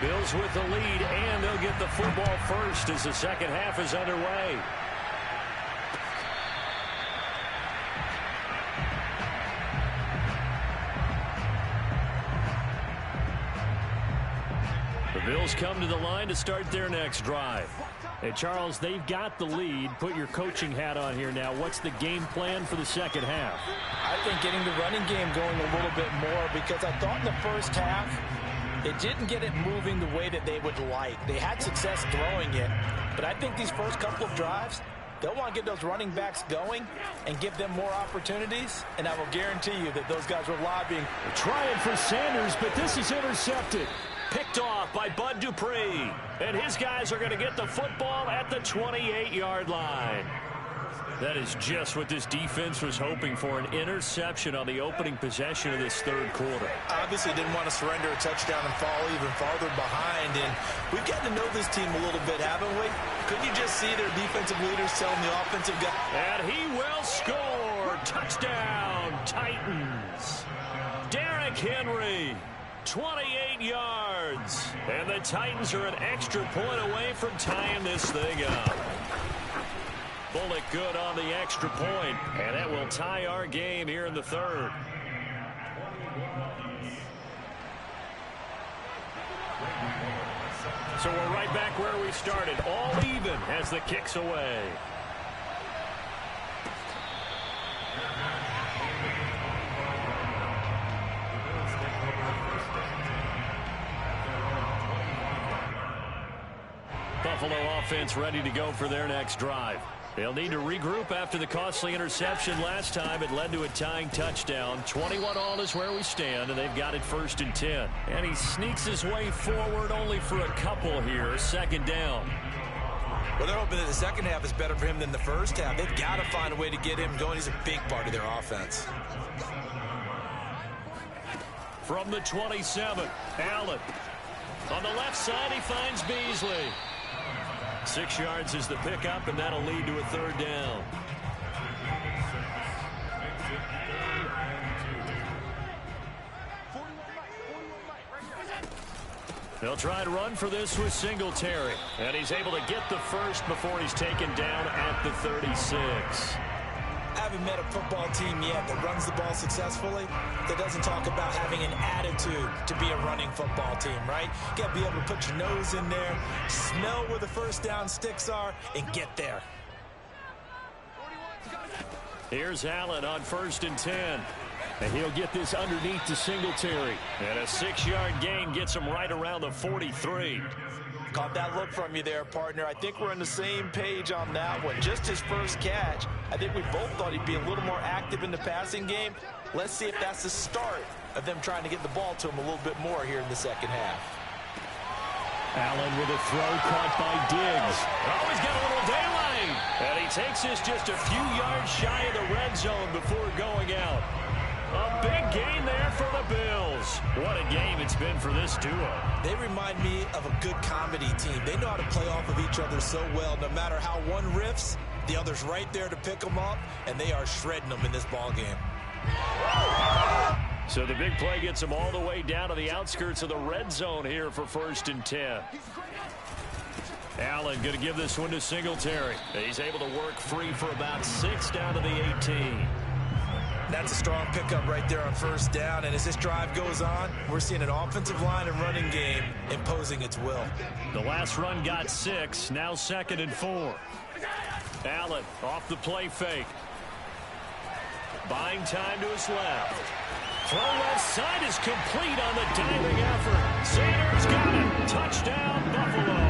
Bills with the lead, and they'll get the football first as the second half is underway. The Bills come to the line to start their next drive. Hey, Charles, they've got the lead. Put your coaching hat on here now. What's the game plan for the second half? I think getting the running game going a little bit more, because I thought in the first half it didn't get it moving the way that they would like. They had success throwing it, but I think these first couple of drives, they'll want to get those running backs going and give them more opportunities, and I will guarantee you that those guys were lobbying. They're trying for Sanders, but this is intercepted. Picked off by Bud Dupree. And his guys are going to get the football at the 28-yard line. That is just what this defense was hoping for, an interception on the opening possession of this third quarter. Obviously didn't want to surrender a touchdown and fall even farther behind. And we've gotten to know this team a little bit, haven't we? Couldn't you just see their defensive leaders telling the offensive guy? And he will score. Touchdown, Titans. Derrick Henry. 28 yards. And the Titans are an extra point away from tying this thing up. Bullock good on the extra point, and that will tie our game here in the third. So we're right back where we started, all even as the kick's away. Buffalo offense ready to go for their next drive. They'll need to regroup after the costly interception last time. It led to a tying touchdown. 21 all is where we stand, and they've got it 1st and 10. And he sneaks his way forward only for a couple here. 2nd down. Well, they're hoping that the second half is better for him than the first half. They've got to find a way to get him going. He's a big part of their offense. From the 27, Allen. On the left side, he finds Beasley. 6 yards is the pickup, and that'll lead to a 3rd down. They'll try to run for this with Singletary. And he's able to get the first before he's taken down at the 36. I haven't met a football team yet that runs the ball successfully that doesn't talk about having an attitude to be a running football team, right? You got to be able to put your nose in there, smell where the first down sticks are, and get there. Here's Allen on 1st and 10. And he'll get this underneath to Singletary. And a 6-yard gain gets him right around the 43. Caught that look from you there, partner. I think we're on the same page on that one. Just his first catch. I think we both thought he'd be a little more active in the passing game. Let's see if that's the start of them trying to get the ball to him a little bit more here in the second half. Allen with a throw caught by Diggs. Oh, he's got a little daylight. And he takes this just a few yards shy of the red zone before going out. A big gain there for the Bills. What a game it's been for this duo. They remind me of a good comedy team. They know how to play off of each other so well. No matter how one riffs, the other's right there to pick them up, and they are shredding them in this ball game. So the big play gets them all the way down to the outskirts of the red zone here for 1st and 10. Allen going to give this one to Singletary. He's able to work free for about 6 down to the 18. That's a strong pickup right there on 1st down. And as this drive goes on, we're seeing an offensive line and running game imposing its will. The last run got 6. Now 2nd and 4. Allen off the play fake. Buying time to his left. Throw left side is complete on the diving effort. Sanders got it. Touchdown, Buffalo.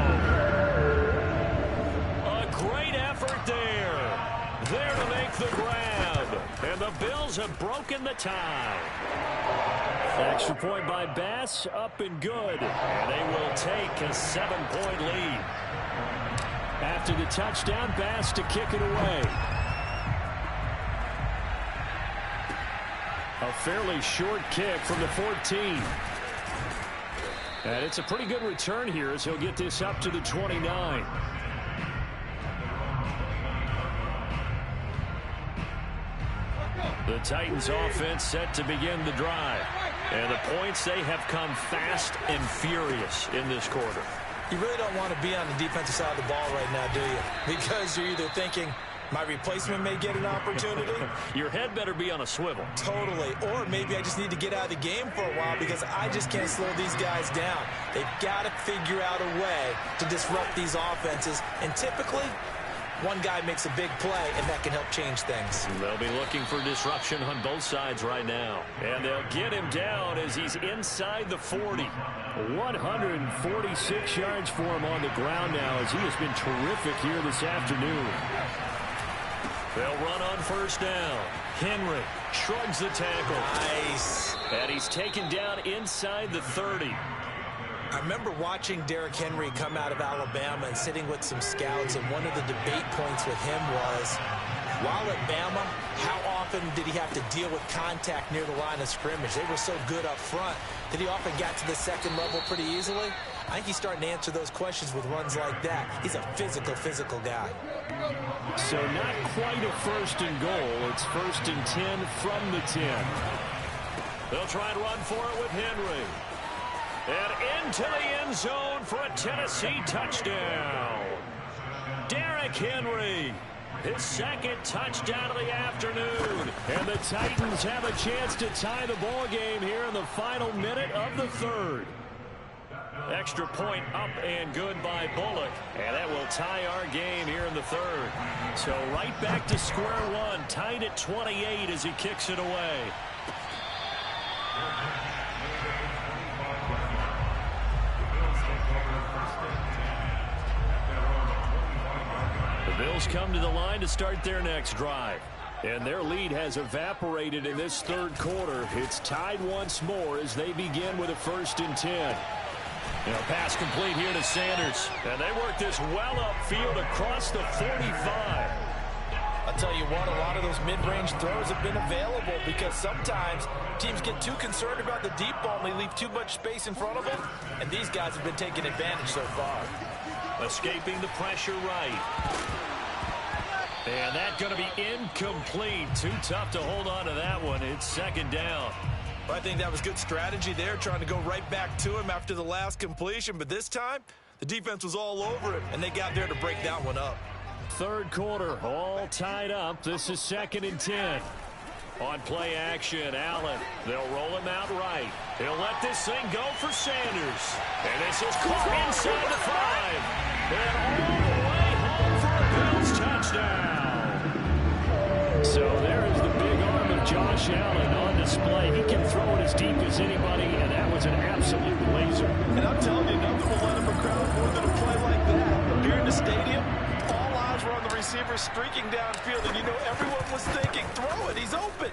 A great effort there. There to make the grab. And the Bills have broken the tie. Extra point by Bass, up and good. And they will take a 7-point lead. After the touchdown, Bass to kick it away. A fairly short kick from the 14. And it's a pretty good return here as he'll get this up to the 29. The Titans offense set to begin the drive. And the points, they have come fast and furious in this quarter. You really don't want to be on the defensive side of the ball right now, do you? Because you're either thinking, my replacement may get an opportunity. Your head better be on a swivel. Totally. Or maybe I just need to get out of the game for a while because I just can't slow these guys down. They've got to figure out a way to disrupt these offenses. And typically, one guy makes a big play, and that can help change things. They'll be looking for disruption on both sides right now. And they'll get him down as he's inside the 40. 146 yards for him on the ground now as he has been terrific here this afternoon. They'll run on first down. Henry shrugs the tackle. Nice. And he's taken down inside the 30. I remember watching Derrick Henry come out of Alabama and sitting with some scouts, and one of the debate points with him was, while at Bama, how often did he have to deal with contact near the line of scrimmage? They were so good up front that he often got to the second level pretty easily. I think he's starting to answer those questions with runs like that. He's a physical guy. So not quite a first and goal. It's first and 10 from the 10. They'll try and run for it with Henry. And into the end zone for a Tennessee touchdown. Derrick Henry, his second touchdown of the afternoon. And the Titans have a chance to tie the ball game here in the final minute of the third. Extra point up and good by Bullock. And that will tie our game here in the third. So right back to square one, tied at 28 as he kicks it away. The Bills come to the line to start their next drive. And their lead has evaporated in this third quarter. It's tied once more as they begin with a first and 10. And a pass complete here to Sanders. And they work this well upfield across the 45. I'll tell you what, a lot of those mid-range throws have been available because sometimes teams get too concerned about the deep ball and they leave too much space in front of them. And these guys have been taking advantage so far. Escaping the pressure right. And that's going to be incomplete. Too tough to hold on to that one. It's second down. Well, I think that was good strategy there, trying to go right back to him after the last completion. But this time, the defense was all over it, and they got there to break that one up. Third quarter, all tied up. This is second and 10. On play action, Allen. They'll roll him out right. He'll let this thing go for Sanders. And this is caught inside the 5. And all the way home for a Bills touchdown. So there is the big arm of Josh Allen on display. He can throw it as deep as anybody, and that was an absolute laser. And I'm telling you, nothing will let him a crowd more than a play like that. Here in the stadium, all eyes were on the receiver streaking downfield, and you know everyone was thinking, throw it, he's open.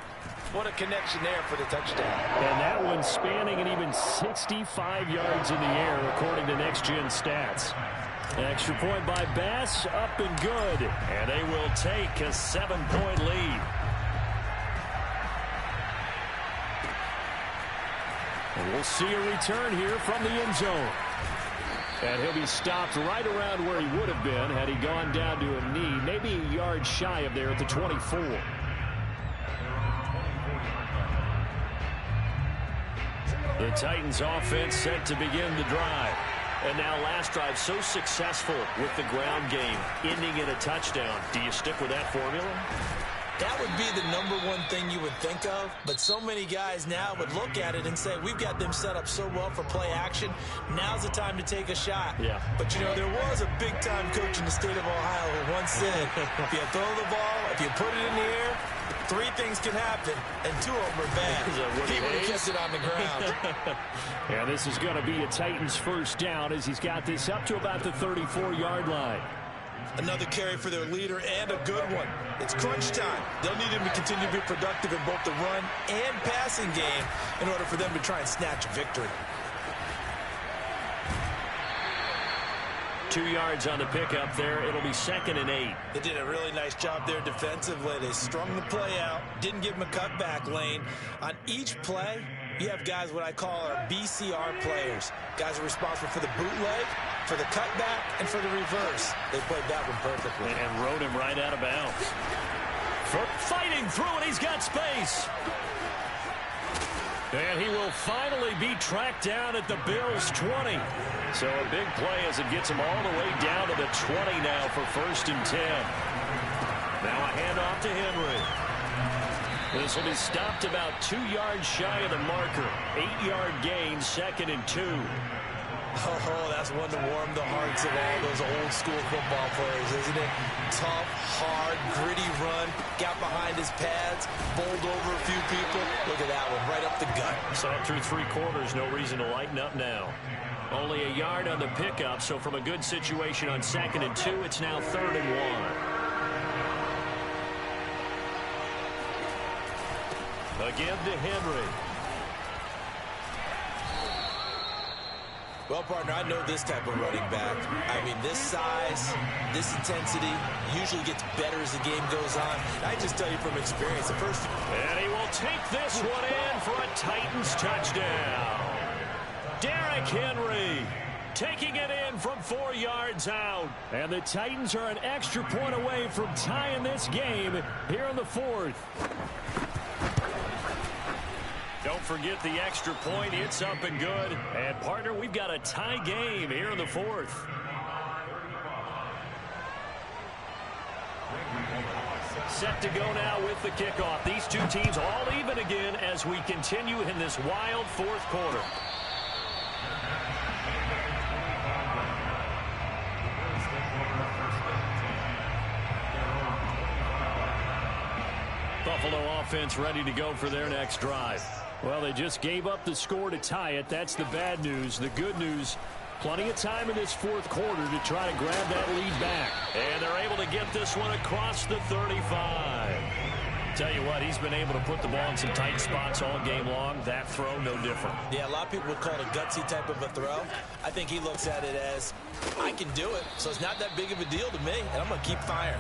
What a connection there for the touchdown. And that one spanning an even 65 yards in the air, according to Next Gen Stats. Extra point by Bass, up and good. And they will take a 7-point lead. And we'll see a return here from the end zone. And he'll be stopped right around where he would have been had he gone down to a knee, maybe a yard shy of there at the 24. The Titans offense set to begin the drive. And now last drive so successful with the ground game, ending in a touchdown. Do you stick with that formula? That would be the number one thing you would think of, but so many guys now would look at it and say, we've got them set up so well for play action, now's the time to take a shot. Yeah. But, you know, there was a big-time coach in the state of Ohio who once said, if you throw the ball, if you put it in the air, 3 things can happen, and 2 of them are bad. He would have kept it on the ground. And this is going to be a Titans first down as he's got this up to about the 34-yard line. Another carry for their leader and a good one. It's crunch time. They'll need him to continue to be productive in both the run and passing game in order for them to try and snatch a victory. 2 yards on the pickup there. It'll be 2nd and 8. They did a really nice job there defensively. They strung the play out, didn't give him a cutback lane. On each play, you have guys what I call our BCR players. Guys are responsible for the bootleg, for the cutback, and for the reverse. They played that one perfectly. And rode him right out of bounds. Fighting through it, he's got space. And he will finally be tracked down at the Bills' 20. So a big play as it gets him all the way down to the 20 now for 1st and 10. Now a handoff to Henry. This will be stopped about 2 yards shy of the marker. 8-yard gain, 2nd and 2. Oh, that's one to warm the hearts of all those old school football players, isn't it? Tough, hard, gritty run, got behind his pads, bowled over a few people. Look at that one, right up the gut. So through 3 quarters, no reason to lighten up now. Only a yard on the pickup, so from a good situation on 2nd and 2, it's now 3rd and 1. Again to Henry. Well, partner, I know this type of running back. I mean, this size, this intensity usually gets better as the game goes on. I just tell you from experience, the first... And he will take this one in for a Titans touchdown. Derrick Henry taking it in from 4 yards out. And the Titans are an extra point away from tying this game here in the 4th. Don't forget the extra point. It's up and good. And, partner, we've got a tie game here in the 4th. Set to go now with the kickoff. These two teams all even again as we continue in this wild 4th quarter. Buffalo offense ready to go for their next drive. Well, they just gave up the score to tie it. That's the bad news. The good news, plenty of time in this 4th quarter to try to grab that lead back. And they're able to get this one across the 35. Tell you what, he's been able to put the ball in some tight spots all game long. That throw, no different. Yeah, a lot of people would call it a gutsy type of a throw. I think he looks at it as, I can do it, so it's not that big of a deal to me, and I'm going to keep firing.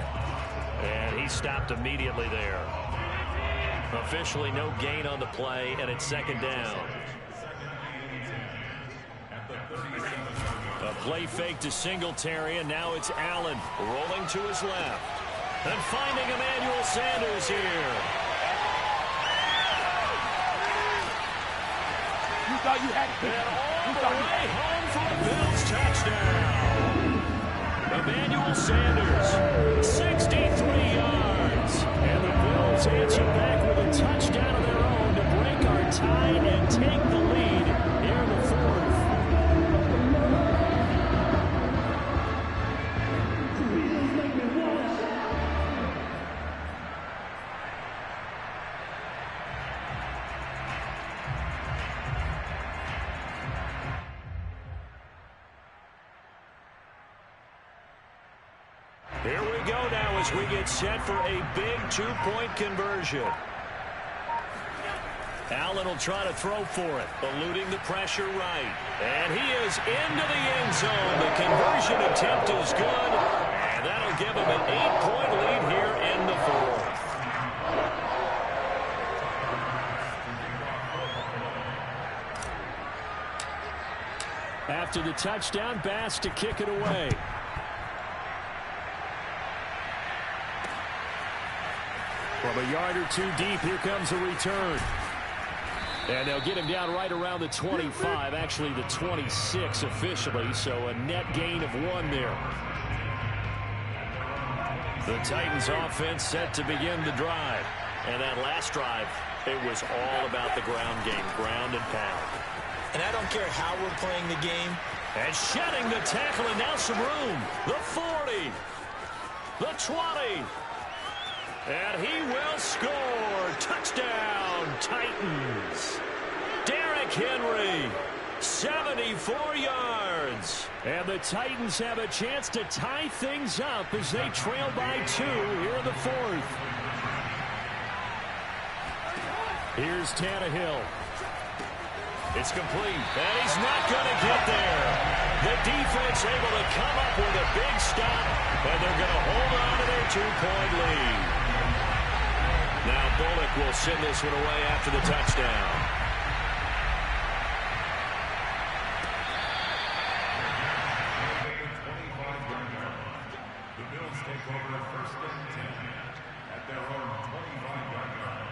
And he stopped immediately there. Officially no gain on the play, and it's 2nd down. A play fake to Singletary, and now it's Allen rolling to his left. And finding Emmanuel Sanders here. You thought you had it. And all the way home for a Bills touchdown. Emmanuel Sanders, 63 yards. And the Bills answer back with a touchdown of their own to break our tie and take the lead here in the 4th. Here we go now as we get set for a big 2-point conversion. Allen will try to throw for it, eluding the pressure right. And he is into the end zone. The conversion attempt is good, and that'll give him an 8-point lead here in the 4th. After the touchdown, Bass to kick it away. From a yard or two deep, here comes a return. And they'll get him down right around the 25, actually the 26 officially, so a net gain of 1 there. The Titans offense set to begin the drive. And that last drive, it was all about the ground game, ground and pound. And I don't care how we're playing the game. And shedding the tackle, and now some room. The 40, the 20. And he will score. Touchdown, Titans. Derrick Henry, 74 yards. And the Titans have a chance to tie things up as they trail by 2 here in the 4th. Here's Tannehill. It's complete, and he's not going to get there. The defense able to come up with a big stop, and they're going to hold on to their 2-point lead. Now Bullock will send this one away after the touchdown. The Bills take over 1st and 10 at their own 25-yard line.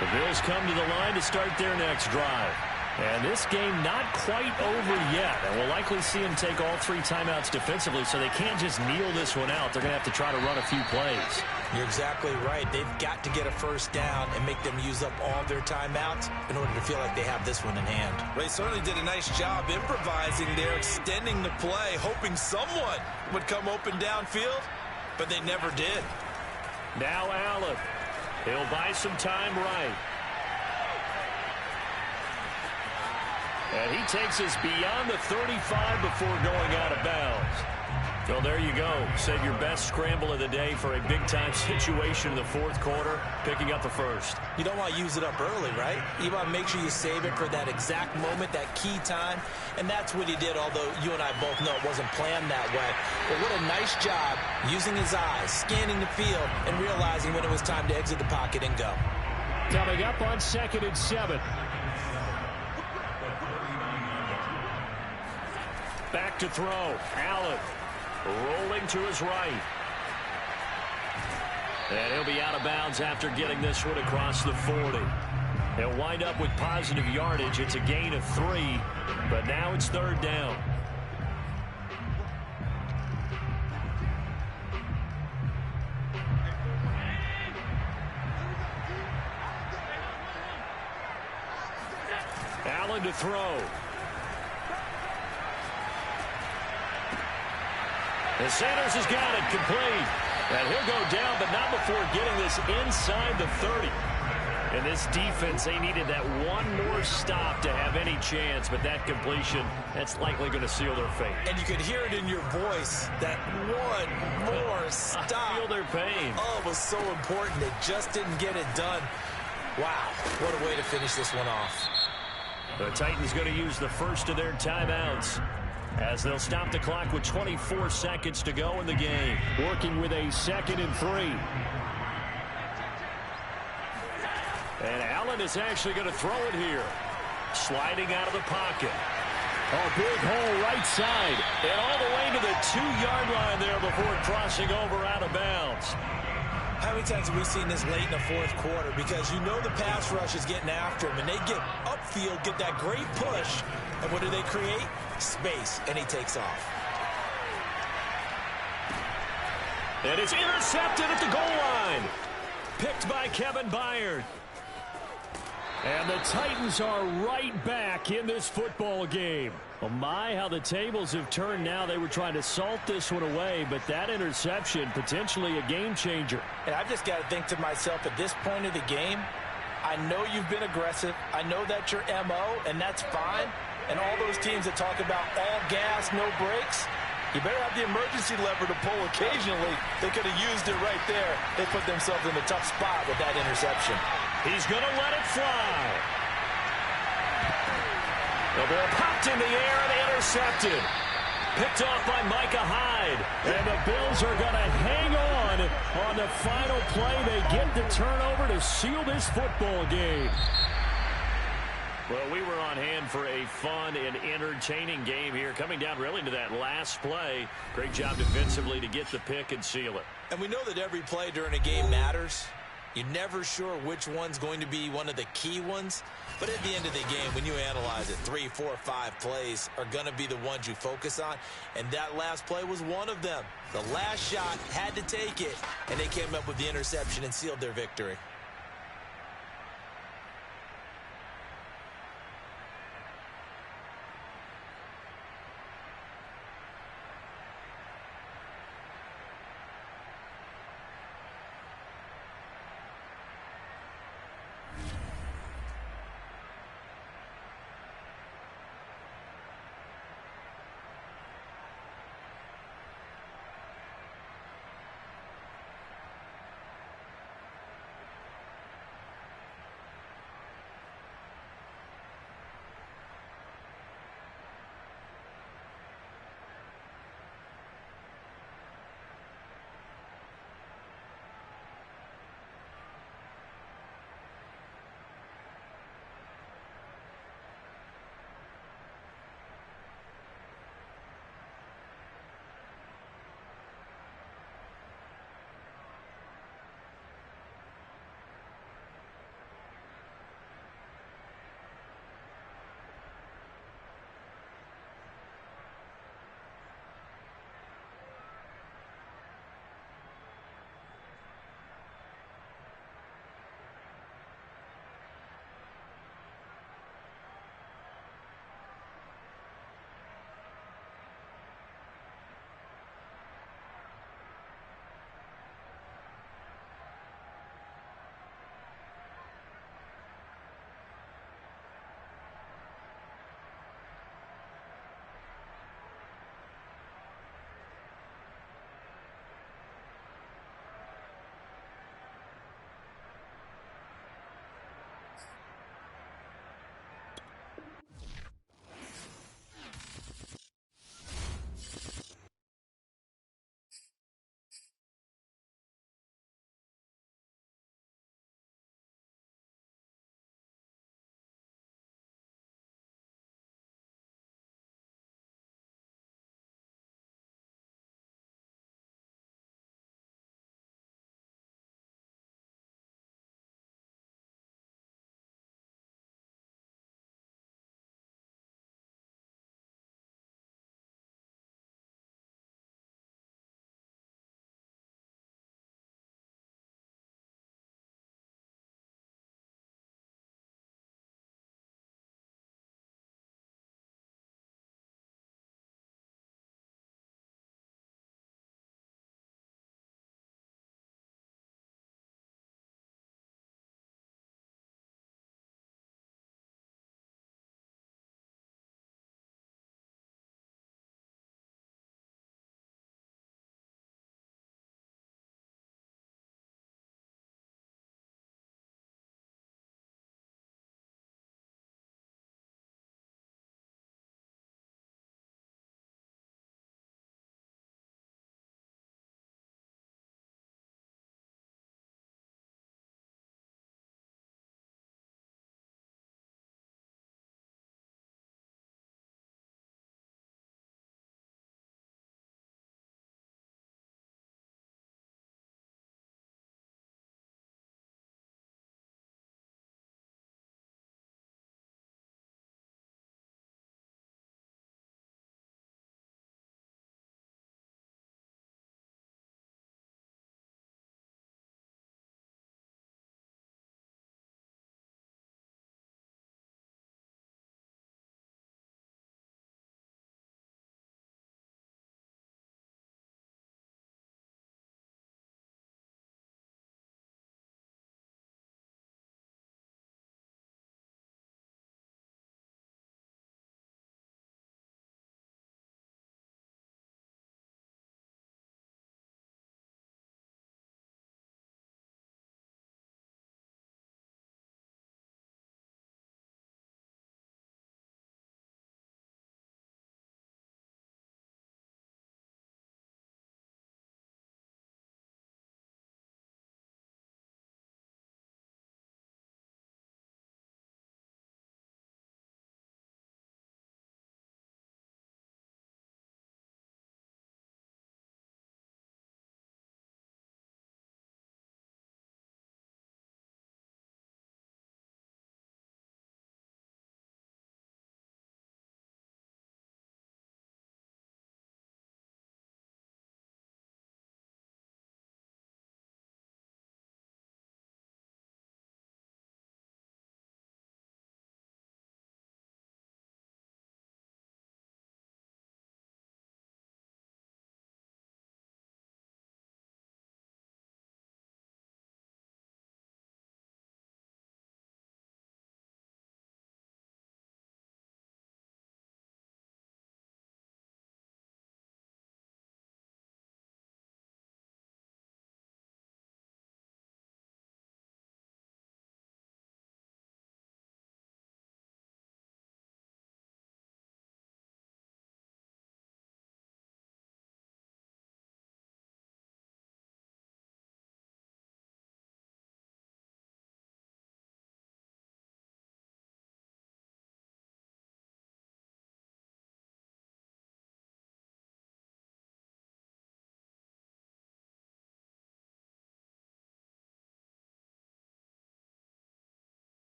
The Bills come to the line to start their next drive. And this game not quite over yet. And we'll likely see them take all 3 timeouts defensively, so they can't just kneel this one out. They're going to have to try to run a few plays. You're exactly right. They've got to get a first down and make them use up all their timeouts in order to feel like they have this one in hand. They certainly did a nice job improvising there, extending the play, hoping someone would come open downfield, but they never did. Now Allen. He'll buy some time right. And he takes us beyond the 35 before going out of bounds. Well, there you go. Save your best scramble of the day for a big-time situation in the fourth quarter, picking up the first. You don't want to use it up early, right? You want to make sure you save it for that exact moment, that key time. And that's what he did, although you and I both know it wasn't planned that way. But what a nice job using his eyes, scanning the field, and realizing when it was time to exit the pocket and go. Coming up on 2nd and 7. Back to throw. Allen rolling to his right. And he'll be out of bounds after getting this one across the 40. He'll wind up with positive yardage. It's a gain of 3, but now it's 3rd down. Allen to throw. And Sanders has got it complete. And he'll go down, but not before getting this inside the 30. And this defense, they needed that one more stop to have any chance, but that completion, that's likely going to seal their fate. And you could hear it in your voice, that one more stop. I feel their pain. Oh, it was so important. They just didn't get it done. Wow, what a way to finish this one off. The Titans going to use the first of their timeouts, as they'll stop the clock with 24 seconds to go in the game. Working with a 2nd and 3. And Allen is actually going to throw it here. Sliding out of the pocket. Oh, big hole right side. And all the way to the 2-yard line there before crossing over out of bounds. How many times have we seen this late in the fourth quarter? Because you know the pass rush is getting after him, and they get upfield, get that great push. And what do they create? Space, and he takes off. And it's intercepted at the goal line. Picked by Kevin Byard. And the Titans are right back in this football game. Oh my, how the tables have turned now. They were trying to salt this one away, but that interception, potentially a game changer. And I've just got to think to myself, at this point of the game, I know you've been aggressive. I know that's your MO, and that's fine. And all those teams that talk about all gas, no brakes, you better have the emergency lever to pull occasionally. They could have used it right there. They put themselves in a tough spot with that interception. He's going to let it fly. The ball popped in the air and intercepted. Picked off by Micah Hyde. And the Bills are going to hang on the final play. They get the turnover to seal this football game. Well, we were on hand for a fun and entertaining game here. Coming down really to that last play. Great job defensively to get the pick and seal it. And we know that every play during a game matters. You're never sure which one's going to be one of the key ones. But at the end of the game, when you analyze it, 3, 4, 5 plays are going to be the ones you focus on. And that last play was one of them. The last shot had to take it, and they came up with the interception and sealed their victory.